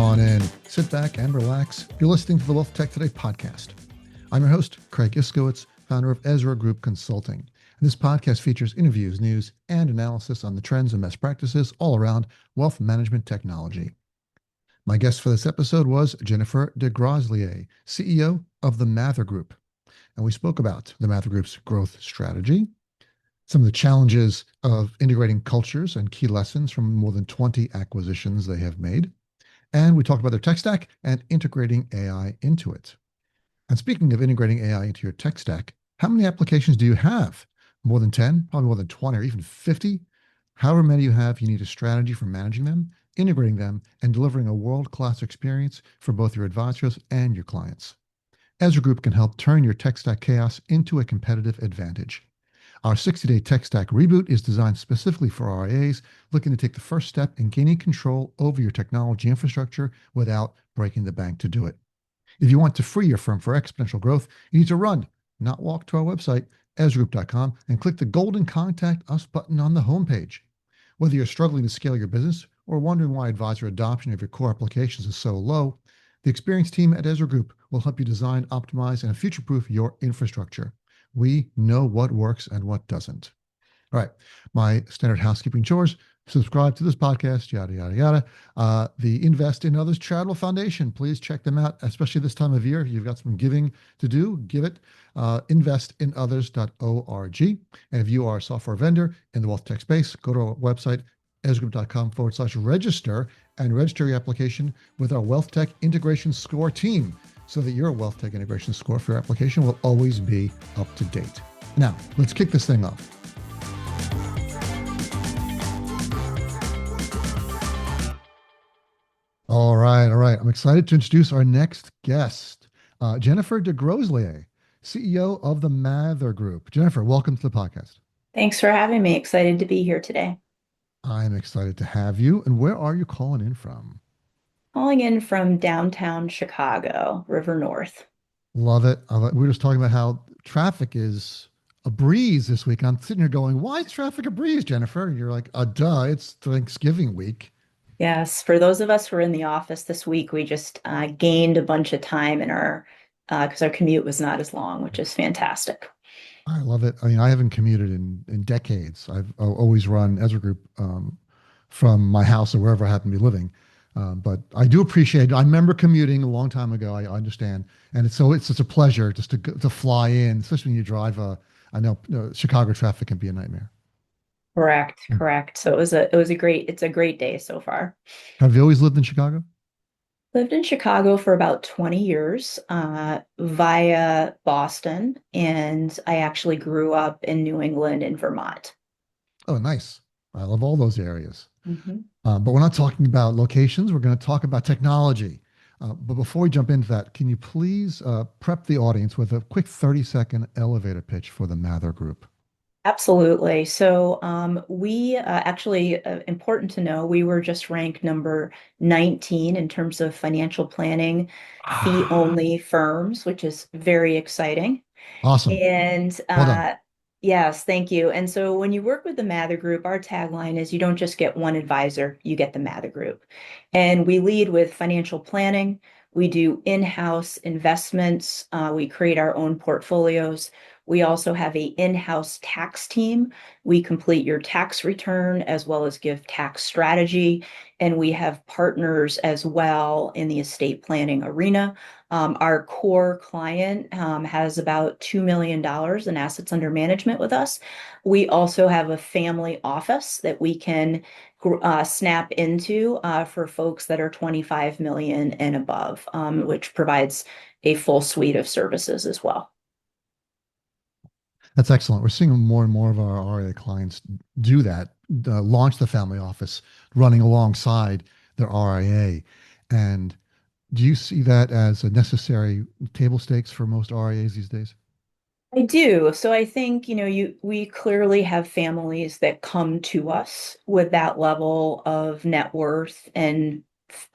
on in. Sit back and relax. You're listening to the Wealth Tech Today podcast. I'm your host, Craig Iskowitz, founder of Ezra Group Consulting. And this podcast features interviews, news, and analysis on the trends and best practices all around wealth management technology. My guest for this episode was Jennifer de Groseilliers, CEO of the Mather Group. And we spoke about the Mather Group's growth strategy, some of the challenges of integrating cultures and key lessons from more than 20 acquisitions they have made. And we talked about their tech stack and integrating AI into it. And speaking of integrating AI into your tech stack, how many applications do you have? More than 10, probably more than 20 or even 50? However many you have, you need a strategy for managing them, integrating them, and delivering a world-class experience for both your advisors and your clients. Ezra Group can help turn your tech stack chaos into a competitive advantage. Our 60-day tech stack reboot is designed specifically for RIAs looking to take the first step in gaining control over your technology infrastructure without breaking the bank to do it. If you want to free your firm for exponential growth, you need to run, not walk, to our website, ezragroup.com, and click the golden Contact Us button on the homepage. Whether you're struggling to scale your business or wondering why advisor adoption of your core applications is so low, the experienced team at Ezra Group will help you design, optimize, and future-proof your infrastructure. We know what works and what doesn't. All right, my standard housekeeping chores: subscribe to this podcast, yada, yada, yada. The Invest in Others Charitable Foundation, please check them out, especially this time of year. You've got some giving to do, give it. Investinothers.org. And if you are a software vendor in the wealth tech space, go to our website, ezgroup.com/register, and register your application with our Wealth Tech Integration Score team, so that your Wealth Tech Integration Score for your application will always be up to date. Now, let's kick this thing off. All right. I'm excited to introduce our next guest, Jennifer de Groseilliers, CEO of the Mather Group. Jennifer, welcome to the podcast. Thanks for having me. Excited to be here today. I'm excited to have you. And where are you calling in from? Calling in from downtown Chicago, River North. Love it. We were just talking about how traffic is a breeze this week. I'm sitting here going, why is traffic a breeze, Jennifer? And you're like, duh, it's Thanksgiving week. Yes, for those of us who are in the office this week, we just gained a bunch of time in our because our commute was not as long, which is fantastic. I love it. I mean, I haven't commuted in decades. I've always run Ezra Group from my house or wherever I happen to be living. But I do appreciate it. I remember commuting a long time ago. I understand. And it's such a pleasure just to fly in, especially when you drive. I know Chicago traffic can be a nightmare. Correct. So it's a great day so far. Have you always lived in Chicago? Lived in Chicago for about 20 years via Boston, and I actually grew up in New England and Vermont. Oh, nice. I love all those areas. Mm-hmm. But we're not talking about locations. We're going to talk about technology. But before we jump into that, can you please prep the audience with a quick 30-second elevator pitch for the Mather Group? Absolutely. So we actually, important to know, we were just ranked number 19 in terms of financial planning fee-only firms, which is very exciting. Awesome. And Well done. yes, thank you. And so when you work with the Mather Group, our tagline is you don't just get one advisor, you get the Mather Group. And we lead with financial planning. We do in-house investments. We create our own portfolios. We also have a in-house tax team. We complete your tax return as well as give tax strategy. And we have partners as well in the estate planning arena. Our core client has about $2 million in assets under management with us. We also have a family office that we can snap into for folks that are 25 million and above, which provides a full suite of services as well. That's excellent. We're seeing more and more of our RIA clients do that, launch the family office running alongside their RIA. And do you see that as a necessary table stakes for most RIAs these days? I do. So I think, we clearly have families that come to us with that level of net worth and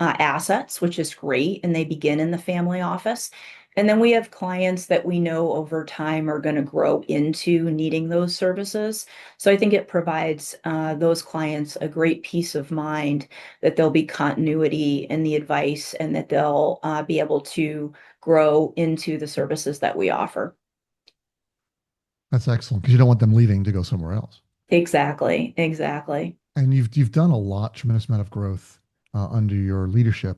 assets, which is great. And they begin in the family office. And then we have clients that we know over time are going to grow into needing those services. So I think it provides those clients a great peace of mind that there'll be continuity in the advice and that they'll be able to grow into the services that we offer. That's excellent because you don't want them leaving to go somewhere else. Exactly, exactly. And you've done a lot, tremendous amount of growth under your leadership.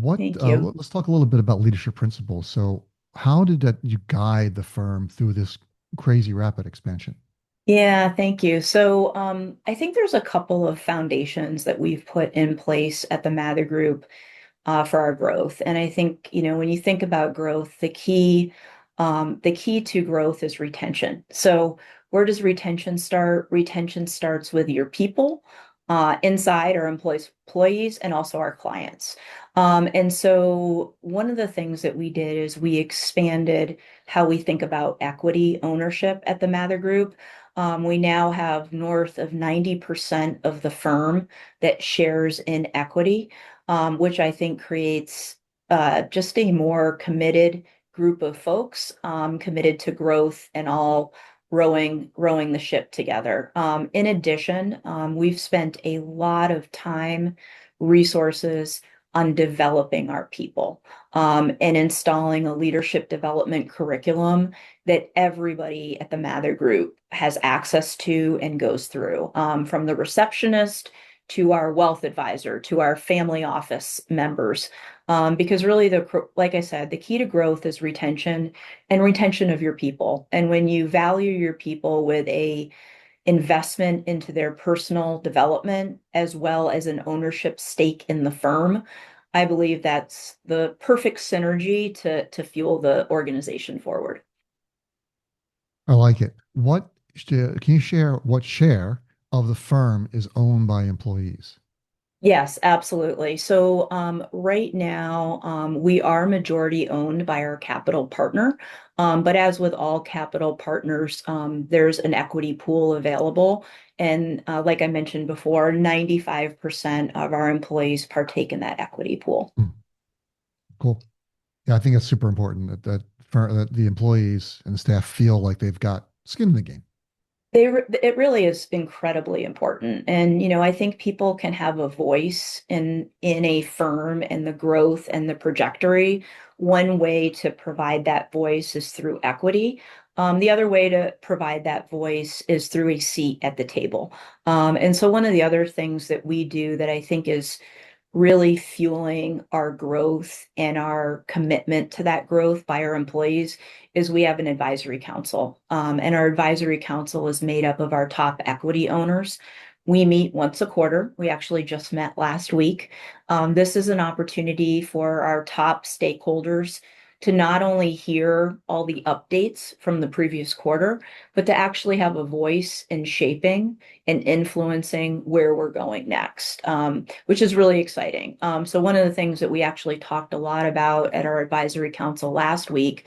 Thank you. Let's talk a little bit about leadership principles. So, how did that you guide the firm through this crazy rapid expansion? Yeah, thank you. So I think there's a couple of foundations that we've put in place at the Mather Group for our growth. And I think, when you think about growth, the key to growth is retention. So where does retention start? Retention starts with your people, inside our employees, and also our clients. And so one of the things that we did is we expanded how we think about equity ownership at the Mather Group. We now have north of 90% of the firm that shares in equity, which I think creates just a more committed group of folks, committed to growth and all rowing the ship together. In addition, we've spent a lot of time, resources on developing our people, and installing a leadership development curriculum that everybody at the Mather Group has access to and goes through, from the receptionist to our wealth advisor to our family office members. Because really, like I said, the key to growth is retention and retention of your people. And when you value your people with a investment into their personal development as well as an ownership stake in the firm, I believe that's the perfect synergy to fuel the organization forward. I like it. Can you share what share of the firm is owned by employees? Yes, absolutely. So right now, we are majority owned by our capital partner. But as with all capital partners, there's an equity pool available. And like I mentioned before, 95% of our employees partake in that equity pool. Hmm, cool. Yeah, I think it's super important that the employees and the staff feel like they've got skin in the game. It really is incredibly important. And, I think people can have a voice in a firm and the growth and the trajectory. One way to provide that voice is through equity. The other way to provide that voice is through a seat at the table. And so one of the other things that we do that I think is really fueling our growth and our commitment to that growth by our employees is we have an advisory council. And our advisory council is made up of our top equity owners. We meet once a quarter. We actually just met last week. This is an opportunity for our top stakeholders to not only hear all the updates from the previous quarter, but to actually have a voice in shaping and influencing where we're going next, which is really exciting. So one of the things that we actually talked a lot about at our advisory council last week,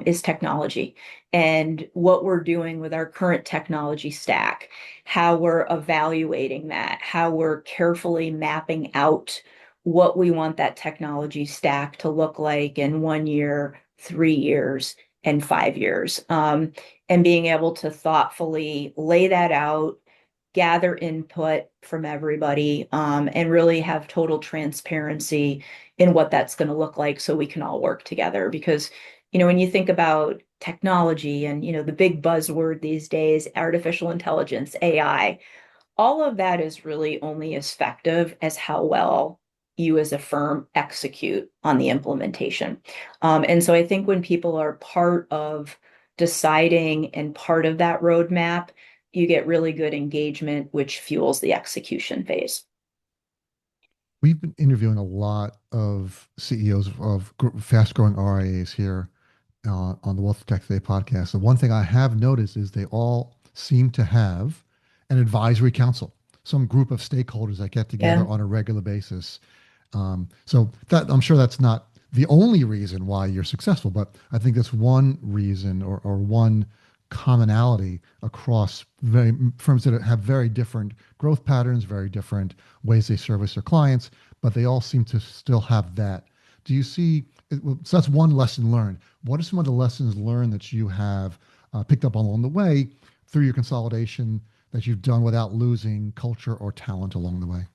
is technology and what we're doing with our current technology stack, how we're evaluating that, how we're carefully mapping out what we want that technology stack to look like in 1 year, 3 years, and 5 years. And being able to thoughtfully lay that out, gather input from everybody, and really have total transparency in what that's going to look like so we can all work together. Because, when you think about technology and, the big buzzword these days, artificial intelligence, AI, all of that is really only as effective as how well you as a firm execute on the implementation. And so I think when people are part of deciding and part of that roadmap, you get really good engagement, which fuels the execution phase. We've been interviewing a lot of CEOs of fast growing RIAs here on the Wealth Tech Today podcast. The one thing I have noticed is they all seem to have an advisory council, some group of stakeholders that get together Yeah. on a regular basis. So that I'm sure that's not the only reason why you're successful, but I think that's one reason or one commonality across firms that have very different growth patterns, very different ways they service their clients, but they all seem to still have that. Do you see So that's one lesson learned. What are some of the lessons learned that you have picked up along the way through your consolidation that you've done without losing culture or talent along the way?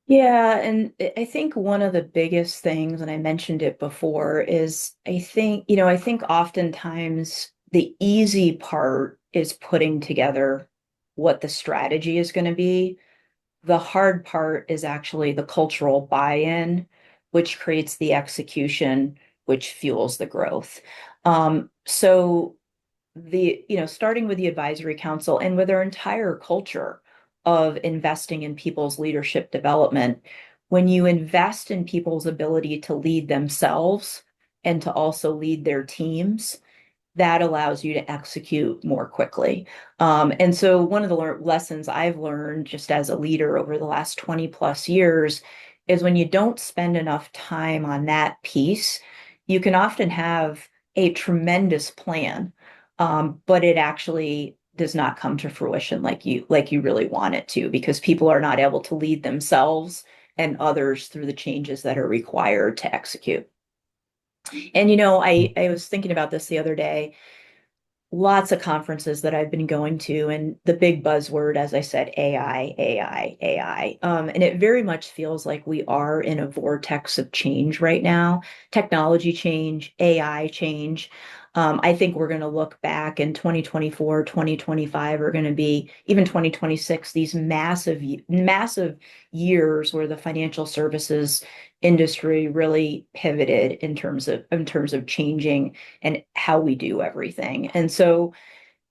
Yeah, and I think one of the biggest things, and I mentioned it before, is I think oftentimes the easy part is putting together what the strategy is going to be. The hard part is actually the cultural buy-in, which creates the execution, which fuels the growth. So starting with the advisory council and with our entire culture of investing in people's leadership development, when you invest in people's ability to lead themselves and to also lead their teams, that allows you to execute more quickly. And so one of the lessons I've learned just as a leader over the last 20 plus years is when you don't spend enough time on that piece, you can often have a tremendous plan, but it actually does not come to fruition like you really want it to, because people are not able to lead themselves and others through the changes that are required to execute. And I was thinking about this the other day. Lots of conferences that I've been going to, and the big buzzword, as I said, AI, AI, AI. And it very much feels like we are in a vortex of change right now, technology change, AI change. I think we're going to look back in 2024, 2025 are going to be, even 2026, these massive, massive years where the financial services industry really pivoted in terms of changing and how we do everything. And so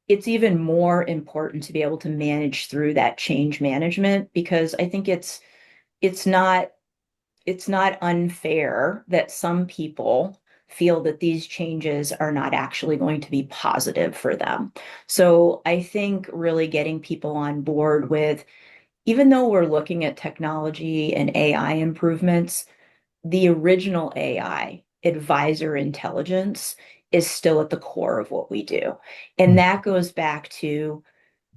it's even more important to be able to manage through that change management, because I think it's not it's not unfair that some people feel that these changes are not actually going to be positive for them. So I think really getting people on board with, even though we're looking at technology and AI improvements, the original AI, advisor intelligence, is still at the core of what we do. And Mm. that goes back to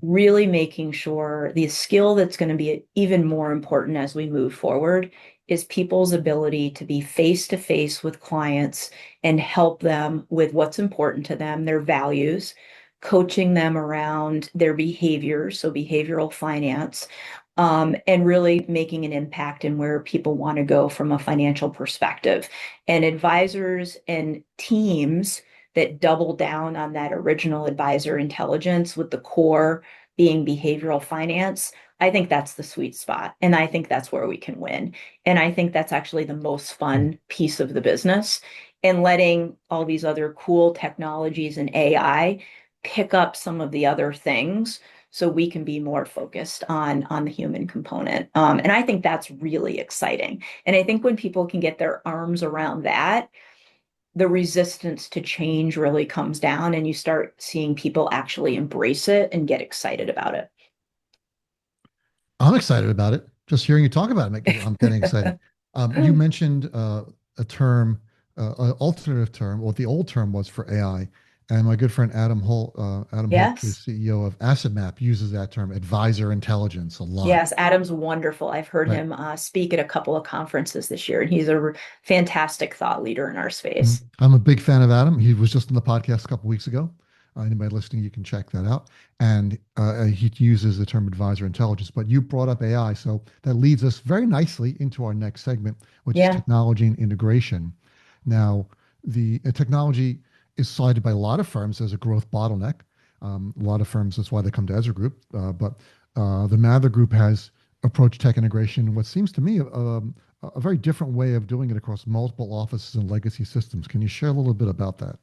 really making sure the skill that's going to be even more important as we move forward is people's ability to be face to face with clients and help them with what's important to them, their values, coaching them around their behaviors, so behavioral finance, and really making an impact in where people want to go from a financial perspective. And advisors and teams that double down on that original advisor intelligence with the core being behavioral finance, I think that's the sweet spot. And I think that's where we can win. And I think that's actually the most Mm. fun piece of the business. And letting all these other cool technologies and AI pick up some of the other things so we can be more focused on the human component. And I think that's really exciting. And I think when people can get their arms around that, the resistance to change really comes down and you start seeing people actually embrace it and get excited about I'm excited about it. Just hearing you talk about it, I'm getting excited. it. You mentioned a term, an alternative term, what the old term was for AI. And my good friend Adam Holt, the Yes. CEO of Asset Map, uses that term, advisor intelligence, a lot. Yes, Adam's wonderful. I've heard Right. him speak at a couple of conferences this year, and he's a fantastic thought leader in our Mhm. space. I'm a big fan of Adam. He was just on the podcast a couple weeks ago. Anybody listening, you can check that out. And he uses the term advisor intelligence. But you brought up AI, so that leads us very nicely into our next segment, which is Yeah. technology and integration. Now, the technology is cited by a lot of firms as a growth bottleneck. A lot of firms, that's why they come to Ezra Group. But the Mather Group has approached tech integration in what seems to me a very different way of doing it across multiple offices and legacy systems. Can you share a little bit about that?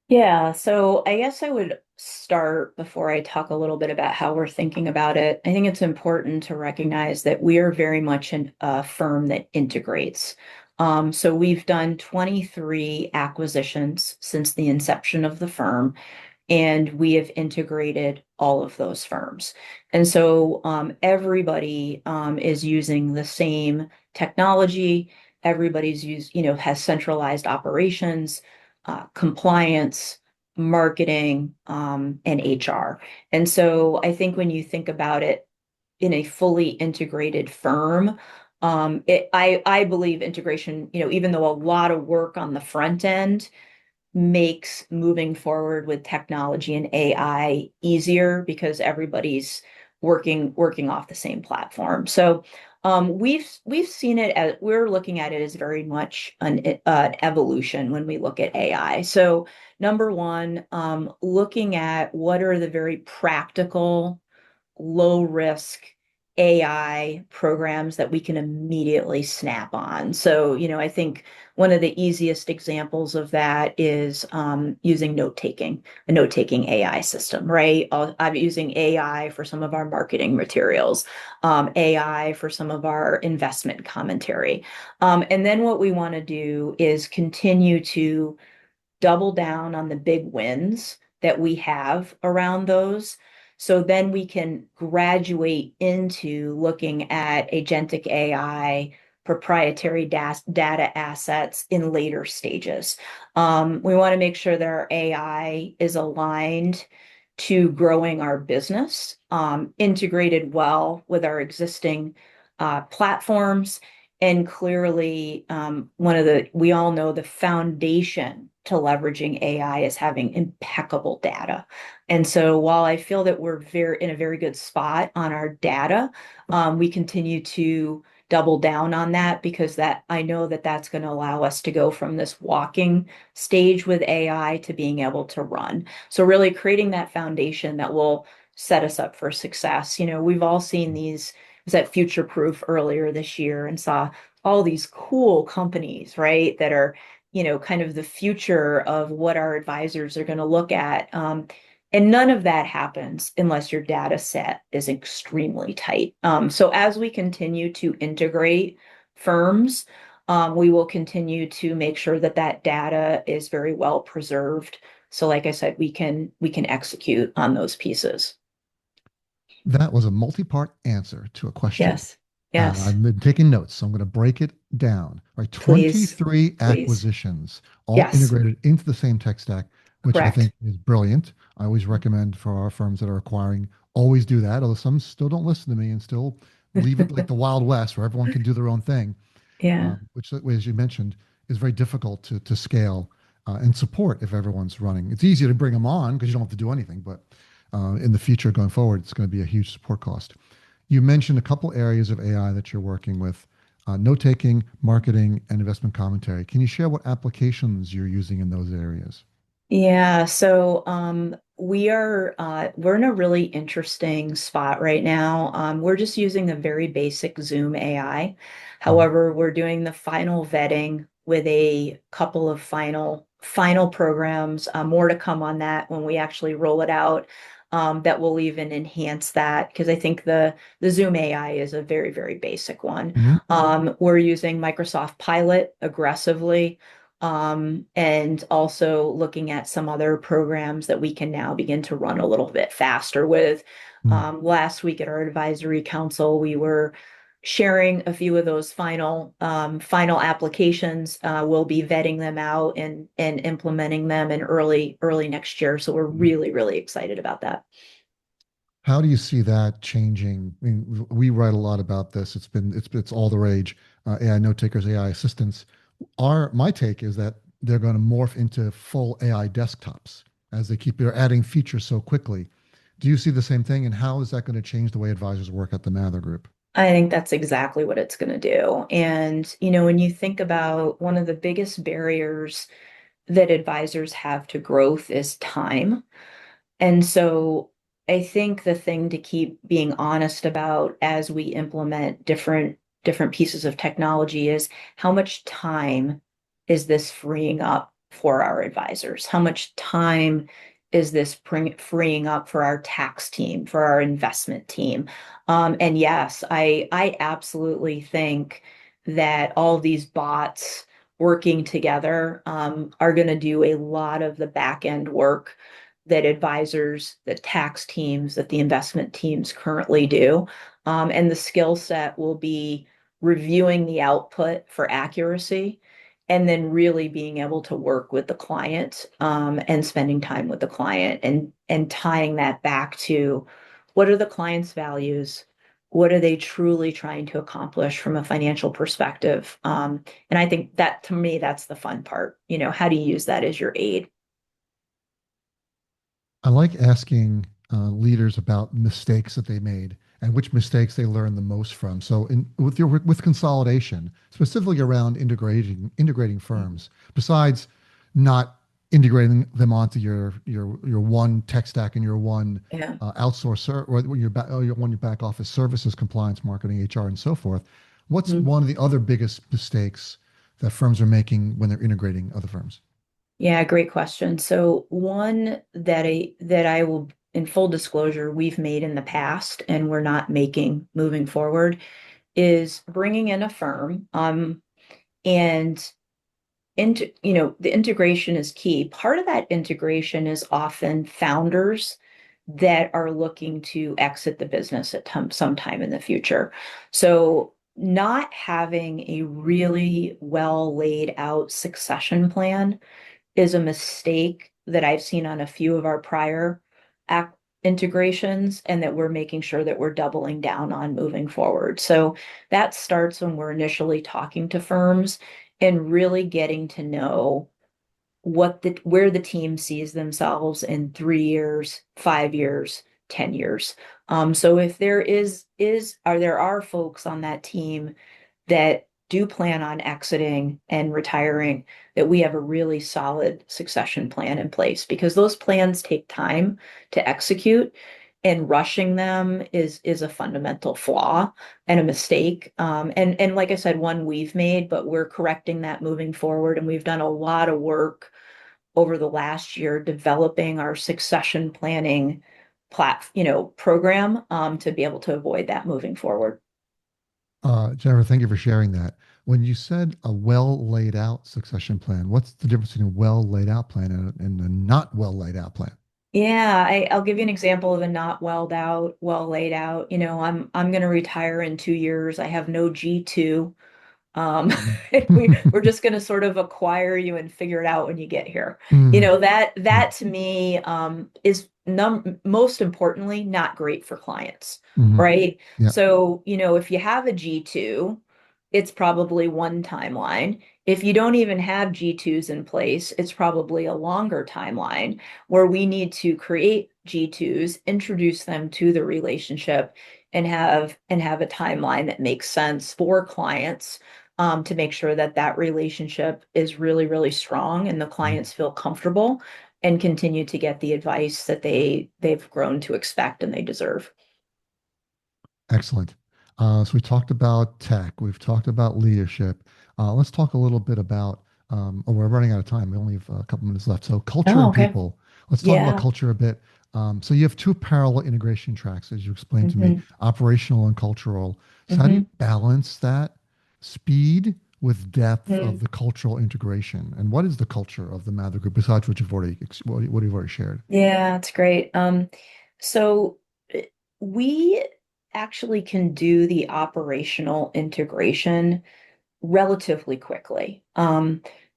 Yeah, so I guess I would start before I talk a little bit about how we're thinking about it. I think it's important to recognize that we are very much a firm that integrates. So we've done 23 acquisitions since the inception of the firm, and we have integrated all of those firms. And so everybody is using the same technology. Has centralized operations, compliance, marketing, and HR. And so I think when you think about it in a fully integrated firm, I believe integration, even though a lot of work on the front end makes moving forward with technology and AI easier because everybody's working off the same platform. So we've seen it as we're looking at it as very much an evolution when we look at AI. So number one, looking at what are the very practical low risk AI programs that we can immediately snap on. So, I think one of the easiest examples of that is using a note-taking AI system, right? I'm using AI for some of our marketing materials, AI for some of our investment commentary. And then what we want to do is continue to double down on the big wins that we have around those. So then we can graduate into looking at agentic AI, proprietary data assets in later stages. We want to make sure that our AI is aligned to growing our business, integrated well with our existing platforms. And clearly, we all know the foundation to leveraging AI is having impeccable data. And so while I feel that we're in a very good spot on our data, we continue to double down on that because I know that that's going to allow us to go from this walking stage with AI to being able to run. So really creating that foundation that will set us up for success. We've all seen was at Future Proof earlier this year and saw all these cool companies, right, that are, kind of the future of what our advisors are going to look at. And none of that happens unless your data set is extremely tight. So as we continue to integrate firms, we will continue to make sure that that data is very well preserved. So like I said, we can execute on those pieces. That was a multi-part answer to a question. Yes. Yes. I've been taking notes, so I'm going to break it down. Right, Please. 23 Please. acquisitions, all Yes. integrated into the same tech stack, which I think Correct. is brilliant. I always recommend for our firms that are acquiring, always do that. Although some still don't listen to me and still leave it like the Wild West, where everyone can do their own thing, Yeah. which, as you mentioned, is very difficult to scale and support if everyone's running. It's easier to bring them on because you don't have to do anything, but in the future going forward, it's going to be a huge support cost. You mentioned a couple areas of AI that you're working with, note taking, marketing, and investment commentary. Can you share what applications you're using in those areas? Yeah, so we're in a really interesting spot right now. We're just using a very basic Zoom AI. Mhm. However, we're doing the final vetting with a couple of final programs. More to come on that when we actually roll it out. That will even enhance that because I think the Zoom AI is a very, very basic one. Mhm. We're using Microsoft Pilot aggressively and also looking at some other programs that we can now begin to run a little bit faster with. Mhm. Last week at our advisory council, we were sharing a few of those final applications. We'll be vetting them out and implementing them in early next year. So we're Mhm. really, really excited about that. How do you see that changing? I mean, we write a lot about this. It's all the rage. AI note takers, AI assistants. My take is that they're going to morph into full AI desktops as they're adding features so quickly. Do you see the same thing? And how is that going to change the way advisors work at the Mather Group? I think that's exactly what it's going to do. And, when you think about one of the biggest barriers that advisors have to growth is time. And so I think the thing to keep being honest about as we implement different pieces of technology is how much time is this freeing up for our advisors? How much time is this freeing up for our tax team, for our investment team? And yes, I absolutely think that all these bots working together are going to do a lot of the back end work that advisors, that tax teams, that the investment teams currently do. And the skill set will be reviewing the output for accuracy and then really being able to work with the client and spending time with the client and tying that back to what are the client's values? what are they truly trying to accomplish from a financial perspective? And I think that to me, that's the fun part. How do you use that as your aid? I like asking leaders about mistakes that they made and which mistakes they learned the most from. So, with consolidation, specifically around integrating firms, besides not integrating them onto your one tech stack and your one Yeah. or your back office services, compliance, marketing, HR, and so forth. What's one of the other biggest mistakes that firms are making when they're integrating other firms? Yeah, great question. So one that I will, in full disclosure, we've made in the past and we're not making moving forward is bringing in a firm. And the integration is key. Part of that integration is often founders that are looking to exit the business at some time in the future. So not having a really well laid out succession plan is a mistake that I've seen on a few of our prior ac integrations and that we're making sure that we're doubling down on moving forward. So that starts when we're initially talking to firms and really getting to know where the team sees themselves in 3 years, 5 years, 10 years. So if there are folks on that team that do plan on exiting and retiring, that we have a really solid succession plan in place because those plans take time to execute, and rushing them is a fundamental flaw and a mistake. And like I said, one we've made, but we're correcting that moving forward. And we've done a lot of work over the last year developing our succession planning program to be able to avoid that moving forward. Jennifer, thank you for sharing that. When you said a well laid out succession plan, what's the difference between a well laid out plan and a not well laid out plan? Yeah, I'll give you an example of a not well laid out. I'm going to retire in 2 years. I have no G2. Mhm. And we're just going to sort of acquire you and figure it out when you get here. Mhm. That to me is most importantly not great for clients, Mhm. right? Yeah. So, if you have a G2, it's probably one timeline. If you don't even have G2s in place, it's probably a longer timeline where we need to create G2s, introduce them to the relationship, and have a timeline that makes sense for clients, to make sure that that relationship is really, really strong and the Mhm. clients feel comfortable and continue to get the advice that they've grown to expect and they deserve. Excellent. So we talked about tech, we've talked about leadership. Let's talk a little bit about, we're running out of time. We only have a couple minutes left. So culture Oh, and okay. people. Let's talk about Yeah. culture a bit. So you have two parallel integration tracks, as you explained to me, Hmm. operational and cultural. So how do you Hmm. balance that speed with depth of the cultural integration? And what is the culture of the Mather Group besides what you've already shared? Yeah, it's great. So uh, we actually can do the operational integration relatively quickly.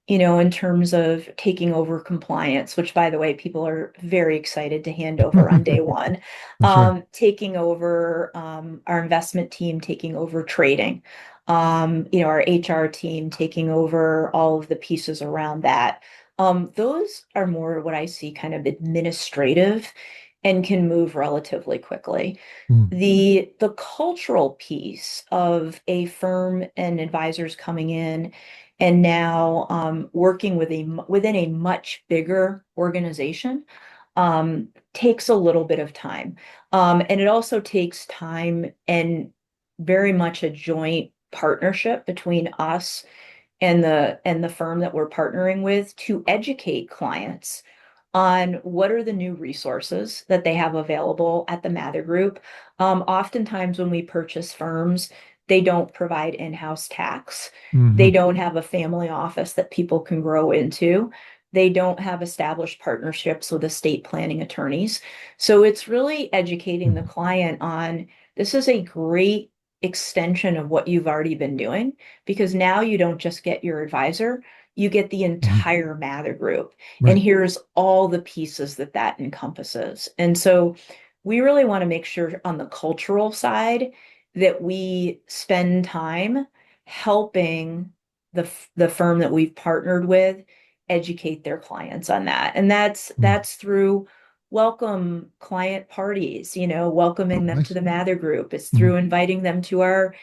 In terms of taking over compliance, which by the way, people are very excited to hand over on day one, I'm sure. taking over our investment team, taking over trading, our HR team taking over all of the pieces around that. Those are more what I see kind of administrative and can move relatively quickly. Mm, The cultural piece of a firm and advisors coming in and now working within a much bigger organization takes a little bit of time. And it also takes time and very much a joint partnership between us and the firm that we're partnering with to educate clients on what are the new resources that they have available at the Mather Group. Oftentimes, when we purchase firms, they don't provide in-house tax. They mhm, don't have a family office that people can grow into. They don't have established partnerships with estate planning attorneys. So it's really educating the mhm, client on this is a great extension of what you've already been doing because now you don't just get your advisor, you get the mhm. entire Mather Group. And Right. here's all the pieces that encompasses. And so we really want to make sure on the cultural side that we spend time helping the firm that we've partnered with educate their clients on that. And Mm. that's through welcome client parties, Oh, welcoming them to nice. the Mather Group. It's Mhm. through inviting them to our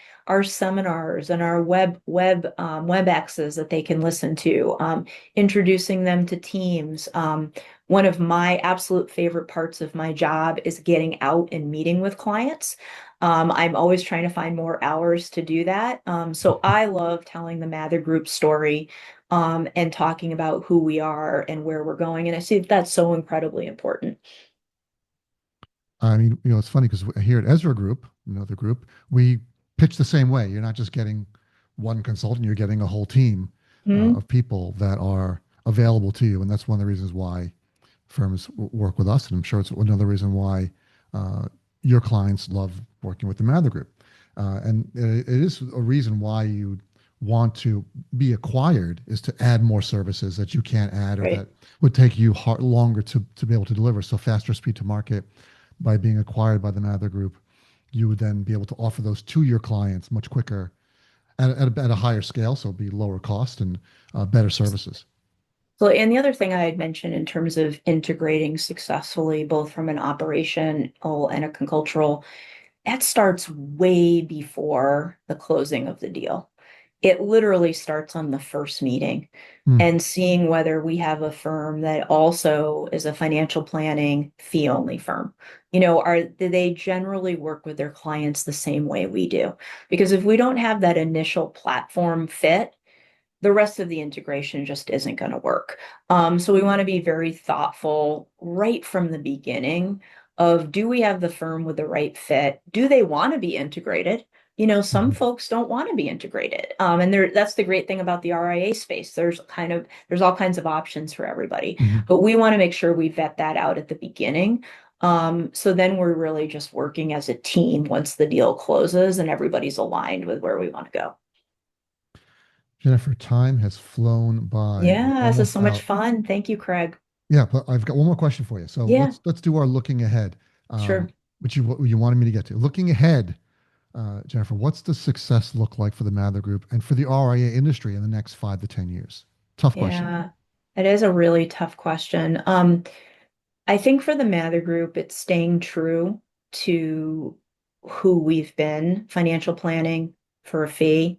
seminars and our WebExes that they can listen to, introducing them to teams. One of my absolute favorite parts of my job is getting out and meeting with clients. I'm always trying to find more hours to do that. So I love telling the Mather Group story, and talking about who we are and where we're going. And I see that's so incredibly important. I mean, it's funny because here at Ezra Group, another group, we pitch the same way. You're not just getting one consultant, you're getting a whole team Hmm. of people that are available to you. And that's one of the reasons why firms work with us. And I'm sure it's another reason why uh, your clients love working with the Mather Group. And it is a reason why you want to be acquired is to add more services that you can't add or Right. that would take you longer to be able to deliver. So faster speed to market by being acquired by the Mather Group, you would then be able to offer those to your clients much quicker at a higher scale. So it'd be lower cost and better services. So, and the other thing I had mentioned in terms of integrating successfully, both from an operational and a cultural, that starts way before the closing of the deal. It literally starts on the first meeting Mm. and seeing whether we have a firm that also is a financial planning fee only firm. Do they generally work with their clients the same way we do? Because if we don't have that initial platform fit, the rest of the integration just isn't going to work. So we want to be very thoughtful right from the beginning of, do we have the firm with the right fit? Do they want to be integrated? Some Mhm. folks don't want to be integrated. And that's the great thing about the RIA space. There's all kinds of options for everybody, Mhm. but we want to make sure we vet that out at the beginning. So then we're really just working as a team once the deal closes and everybody's aligned with where we want to go. Jennifer, time has flown by. We're Yeah, this is almost so much out. fun. Thank you, Craig. Yeah, but I've got one more question for you. So Yeah, let's do our looking ahead, sure. which you wanted me to get to. Looking ahead, Jennifer, what's the success look like for the Mather Group and for the RIA industry in the next 5 to 10 years? Tough question. Yeah, it is a really tough question. I think for the Mather Group, it's staying true to who we've been, financial planning for a fee.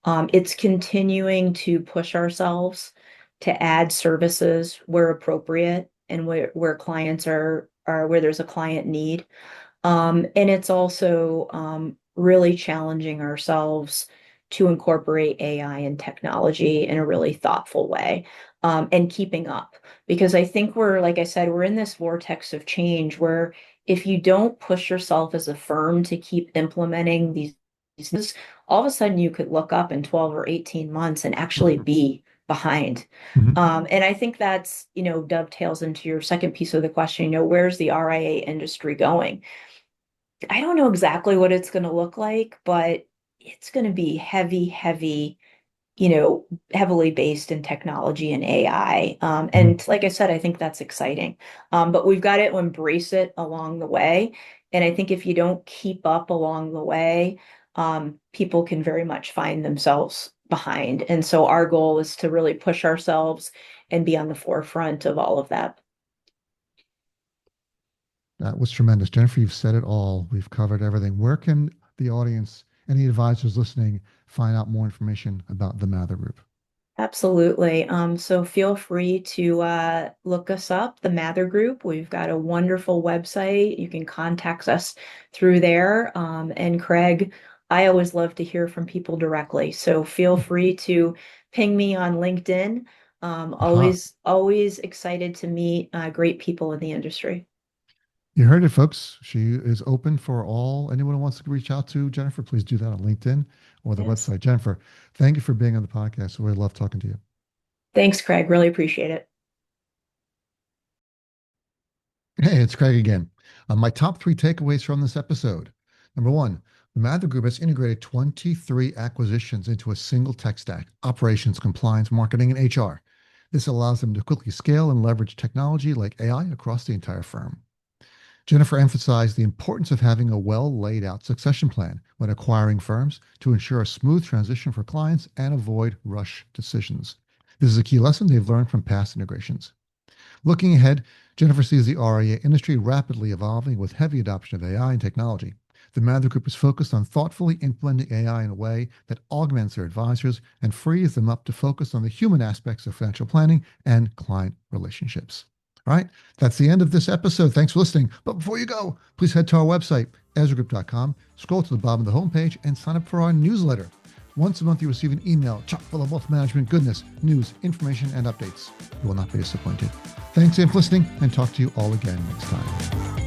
It's continuing to push ourselves to add services where appropriate and where clients are where there's a client need. And it's also really challenging ourselves to incorporate AI and technology in a really thoughtful way, and keeping up. Because I think like I said, we're in this vortex of change where if you don't push yourself as a firm to keep implementing these, all of a sudden you could look up in 12 or 18 months and actually be behind. Mhm. And I think that's, dovetails into your second piece of the question, where's the RIA industry going? I don't know exactly what it's going to look like, but it's going to be heavy, heavily based in technology and AI. Mhm. And like I said, I think that's exciting. But we've got to embrace it along the way. And I think if you don't keep up along the way, people can very much find themselves behind. And so our goal is to really push ourselves and be on the forefront of all of that. That was tremendous. Jennifer, you've said it all. We've covered everything. Where can the audience, any advisors listening, find out more information about the Mather Group? Absolutely. So feel free to look us up, the Mather Group. We've got a wonderful website. You can contact us through there. And Craig, I always love to hear from people directly. So feel free to ping me on LinkedIn. Aha. Always excited to meet great people in the industry. You heard it, folks. She is open for all. Anyone who wants to reach out to Jennifer, please do that on LinkedIn or the Yes. website. Jennifer, thank you for being on the podcast. We love talking to you. Thanks, Craig. Really appreciate it. Hey, it's Craig again. My top three takeaways from this episode. Number one, the Mather Group has integrated 23 acquisitions into a single tech stack: operations, compliance, marketing, and HR. This allows them to quickly scale and leverage technology like AI across the entire firm. Jennifer emphasized the importance of having a well laid out succession plan when acquiring firms to ensure a smooth transition for clients and avoid rush decisions. This is a key lesson they've learned from past integrations. Looking ahead, Jennifer sees the RIA industry rapidly evolving with heavy adoption of AI and technology. The Mather Group is focused on thoughtfully implementing AI in a way that augments their advisors and frees them up to focus on the human aspects of financial planning and client relationships. All right, that's the end of this episode. Thanks for listening. But before you go, please head to our website, ezragroup.com, scroll to the bottom of the homepage, and sign up for our newsletter. Once a month, you receive an email chock full of wealth management goodness, news, information, and updates. You will not be disappointed. Thanks again for listening, and talk to you all again next time.